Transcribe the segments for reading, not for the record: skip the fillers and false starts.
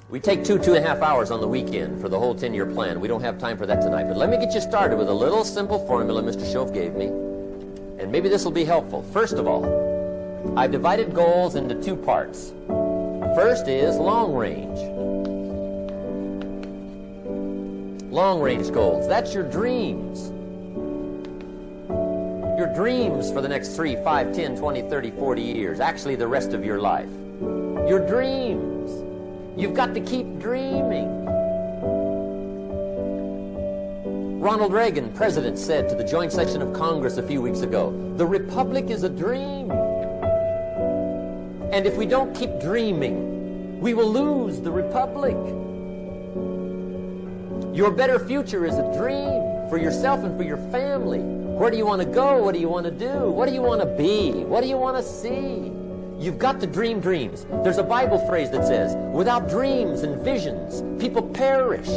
We take 2.5 hours on the weekend for the whole 10-year plan. We don't have time for that tonight. But let me get you started with a little simple formula Mr. Schoaf gave me. And maybe this will be helpful. First of all, I've divided goals into 2 parts. First is long range. Long range goals. That's your dreams. Your dreams for the next 3, 5, 10, 20, 30, 40 years. Actually, the rest of your life. Your dreams. You've got to keep dreaming. Ronald Reagan, president, said to the joint session of Congress a few weeks ago, "The republic is a dream. And if we don't keep dreaming, we will lose the republic." Your better future is a dream for yourself and for your family. Where do you want to go? What do you want to do? What do you want to be? What do you want to see? You've got to dream dreams. There's a Bible phrase that says, without dreams and visions, people perish.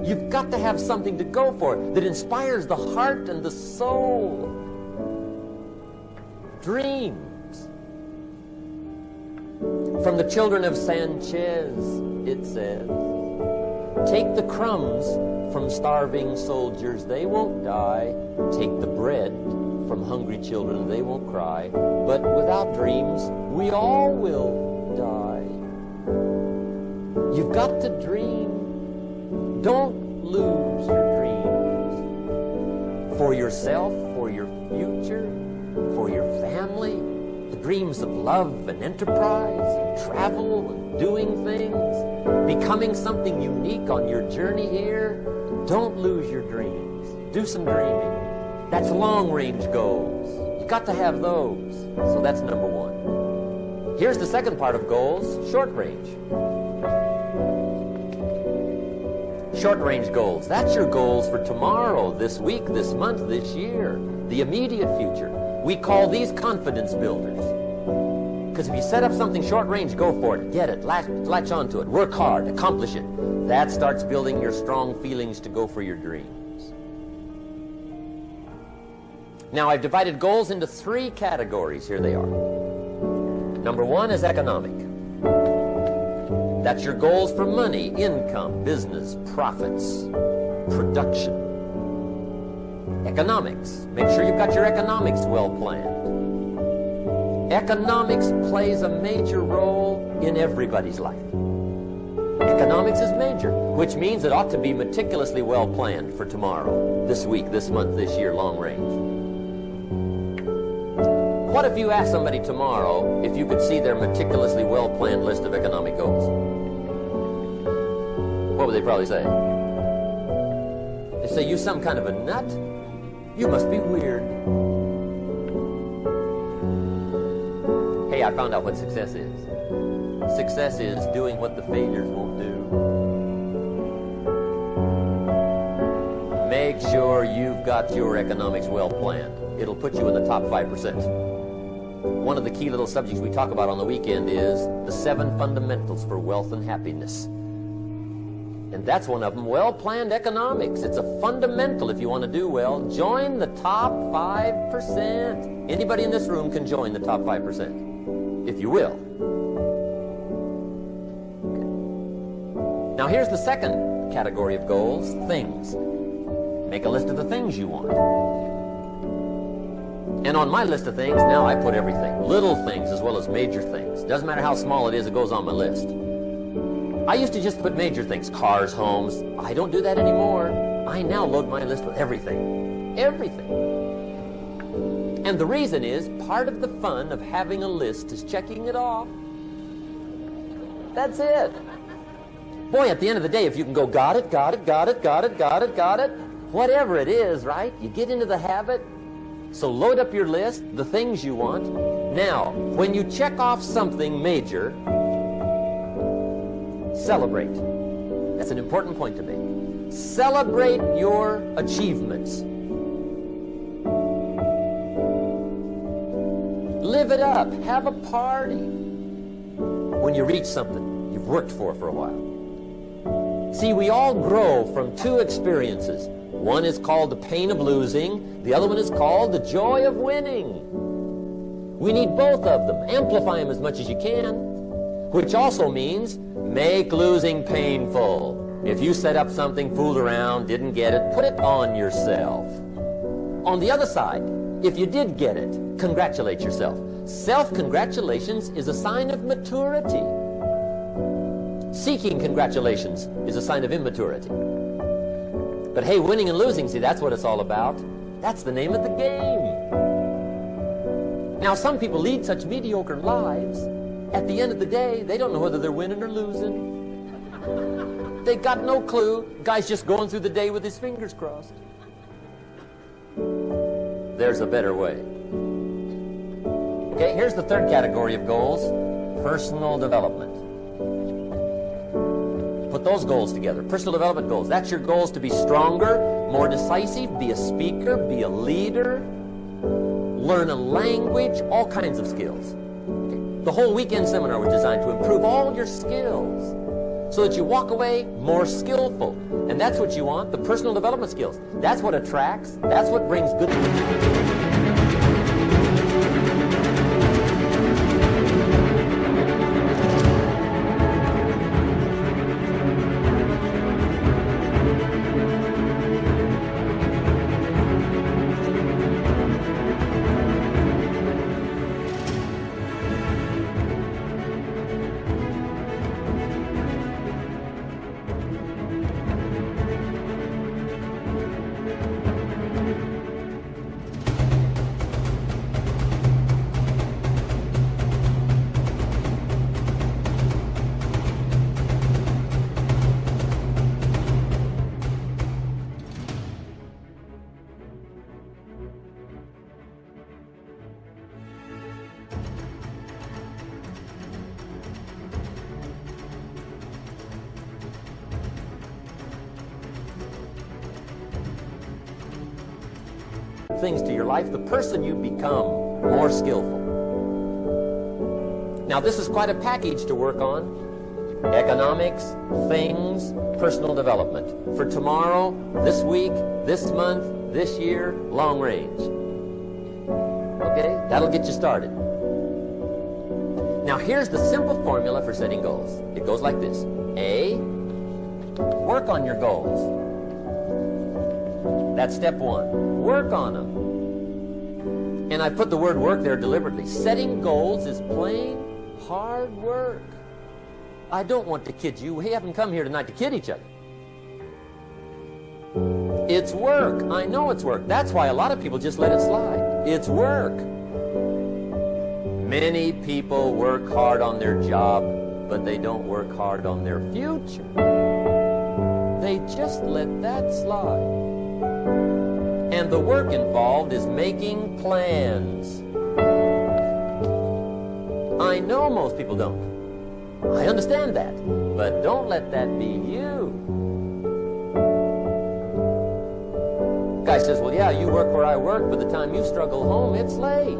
You've got to have something to go for that inspires the heart and the soul. Dreams. From the children of Sanchez, it says, take the crumbs from starving soldiers, they won't die. Take the bread from hungry children, they won't cry. But without dreams, we all will die. You've got to dream. Don't lose your dreams. For yourself, for your future, for your family. The dreams of love and enterprise, and travel and doing things. Becoming something unique on your journey here. Don't lose your dreams. Do some dreaming. That's long-range goals. You got to have those. So that's number 1. Here's the second part of goals, short-range. Short-range goals. That's your goals for tomorrow, this week, this month, this year. The immediate future. We call these confidence builders. Because if you set up something short-range, go for it. Get it. Latch onto it. Work hard. Accomplish it. That starts building your strong feelings to go for your dreams. Now, I've divided goals into 3 categories. Here they are. Number 1 is economic. That's your goals for money, income, business, profits, production. Economics. Make sure you've got your economics well planned. Economics plays a major role in everybody's life. Economics is major, which means it ought to be meticulously well planned for tomorrow, this week, this month, this year, long range. What if you asked somebody tomorrow if you could see their meticulously well-planned list of economic goals? What would they probably say? They'd say, you some kind of a nut? You must be weird. Hey, I found out what success is. Success is doing what the failures won't do. Make sure you've got your economics well planned. It'll put you in the top 5%. One of the key little subjects we talk about on the weekend is the 7 fundamentals for wealth and happiness. And that's one of them, well-planned economics. It's a fundamental if you want to do well. Join the top 5%. Anybody in this room can join the top 5%, if you will. Okay. Now here's the second category of goals, things. Make a list of the things you want. And on my list of things, now I put everything. Little things as well as major things. Doesn't matter how small it is, it goes on my list. I used to just put major things, cars, homes. I don't do that anymore. I now load my list with everything. Everything. And the reason is, part of the fun of having a list is checking it off. That's it. Boy, at the end of the day, if you can go, got it, got it, got it, got it, got it, got it, whatever it is, right? You get into the habit. So load up your list, the things you want. Now, when you check off something major, celebrate. That's an important point to make. Celebrate your achievements. Live it up. Have a party when you reach something you've worked for a while. See, we all grow from 2 experiences. One is called the pain of losing. The other one is called the joy of winning. We need both of them. Amplify them as much as you can. which also means make losing painful. If you set up something, fooled around, didn't get it, put it on yourself. On the other side, if you did get it, congratulate yourself. Self-congratulations is a sign of maturity. Seeking congratulations is a sign of immaturity. But hey, winning and losing, see, that's what it's all about. That's the name of the game. Now, some people lead such mediocre lives, at the end of the day, they don't know whether they're winning or losing. They got no clue. Guy's just going through the day with his fingers crossed. There's a better way. Okay, here's the third category of goals: personal development. Put those goals together. Personal development goals. That's your goals to be stronger, more decisive, be a speaker, be a leader, learn a language, all kinds of skills. Okay. The whole weekend seminar was designed to improve all your skills so that you walk away more skillful. And that's what you want, the personal development skills. That's what attracts, that's what brings good. Things to your life, the person you become more skillful. Now, this is quite a package to work on. Economics, things, personal development. For tomorrow, this week, this month, this year, long range. Okay? That'll get you started. Now, here's the simple formula for setting goals. It goes like this. A, work on your goals. That's step one. Work on them. And I put the word work there deliberately. Setting goals is plain hard work. I don't want to kid you. We haven't come here tonight to kid each other. It's work. I know it's work. That's why a lot of people just let it slide. It's work. Many people work hard on their job, but they don't work hard on their future. They just let that slide. And the work involved is making plans. I know most people don't. I understand that. But don't let that be you. Guy says, well, yeah, you work where I work. By the time you struggle home, it's late.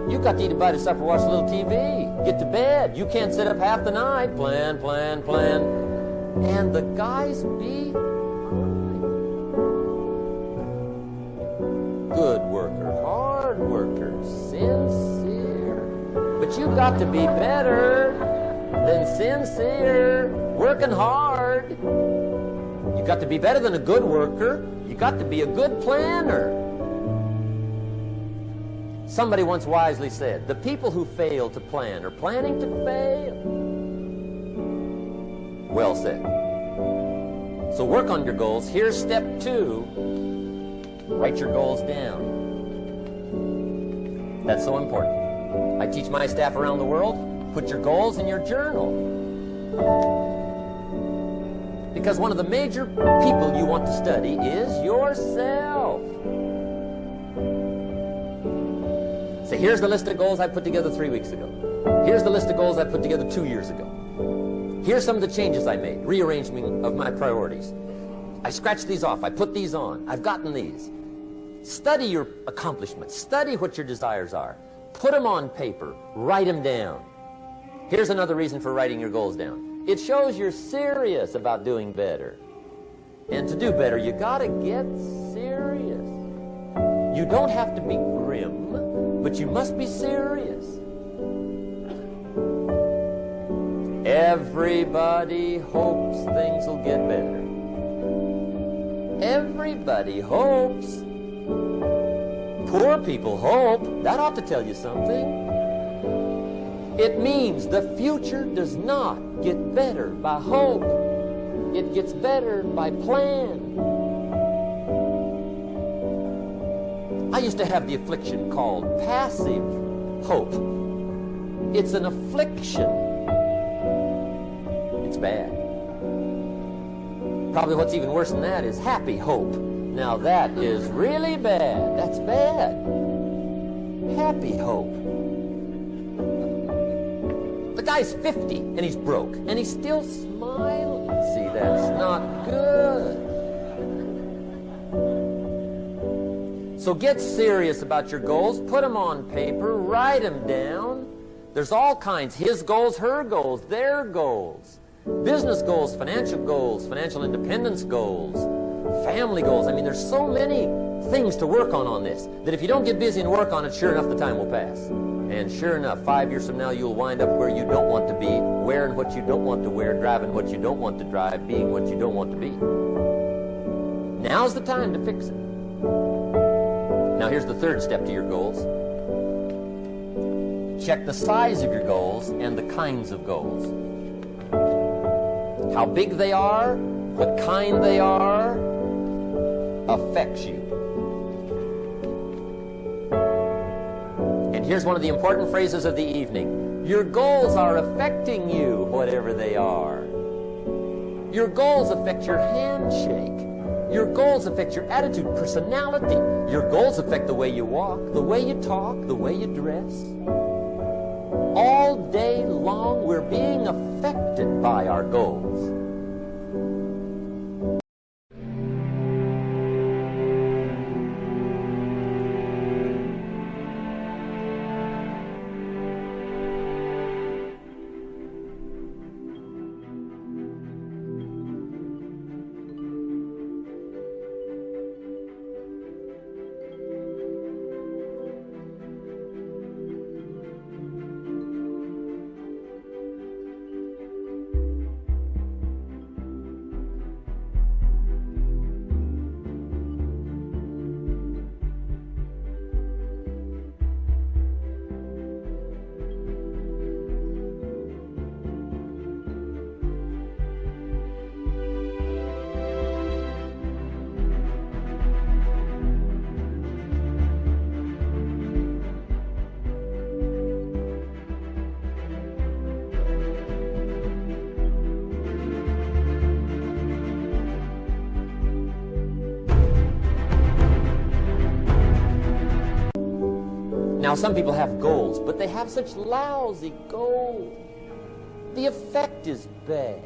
You've got to eat a bite of supper, watch a little TV, get to bed. You can't sit up half the night. Plan, plan, plan. And the guys be good worker, hard worker, sincere. But you've got to be better than sincere, working hard. You've got to be better than a good worker. You've got to be a good planner. Somebody once wisely said, the people who fail to plan are planning to fail. Well said. So work on your goals. Here's step 2. Write your goals down. That's so important. I teach my staff around the world, put your goals in your journal. Because one of the major people you want to study is yourself. So here's the list of goals I put together 3 weeks ago. Here's the list of goals I put together 2 years ago. Here's some of the changes I made, rearrangement of my priorities. I scratched these off, I put these on, I've gotten these. Study your accomplishments, study what your desires are. Put them on paper, write them down. Here's another reason for writing your goals down. It shows you're serious about doing better. And to do better, you gotta get serious. You don't have to be grim, but you must be serious. Everybody hopes things will get better. Everybody hopes. Poor people hope. That ought to tell you something. It means the future does not get better by hope. It gets better by plan. I used to have the affliction called passive hope. It's an affliction. It's bad. Probably what's even worse than that is happy hope. Now that is really bad. That's bad. Happy hope. The guy's 50 and he's broke and he's still smiling. See, that's not good. So get serious about your goals. Put them on paper. Write them down. There's all kinds. His goals, her goals, their goals. Business goals, financial independence goals, family goals. I mean, there's so many things to work on this that if you don't get busy and work on it, sure enough, the time will pass. And sure enough, 5 years from now, you'll wind up where you don't want to be, wearing what you don't want to wear, driving what you don't want to drive, being what you don't want to be. Now's the time to fix it. Now, here's the third step to your goals. Check the size of your goals and the kinds of goals. How big they are, what kind they are, affects you. And here's one of the important phrases of the evening. Your goals are affecting you, whatever they are. Your goals affect your handshake. Your goals affect your attitude, personality. Your goals affect the way you walk, the way you talk, the way you dress. All day long, we're being affected by our goals. Now, some people have goals, but they have such lousy goals. The effect is bad.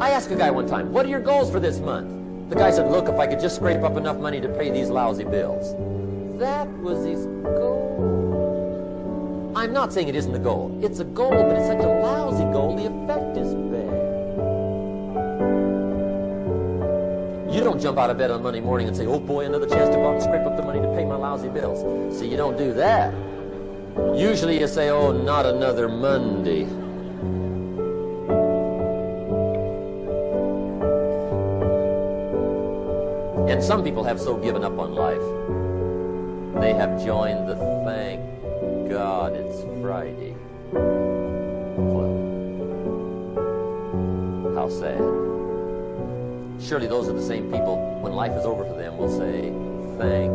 I asked a guy one time, what are your goals for this month? The guy said, look, if I could just scrape up enough money to pay these lousy bills. That was his goal. I'm not saying it isn't the goal. It's a goal, but it's such a lousy goal, the effect is bad. You don't jump out of bed on Monday morning and say, oh boy, another chance to go out and scrape up the money to pay my lousy bills. See, you don't do that. Usually you say, oh, not another Monday. And some people have so given up on life, they have joined the thank God it's Friday club. How sad. Surely those are the same people, when life is over for them, will say, thank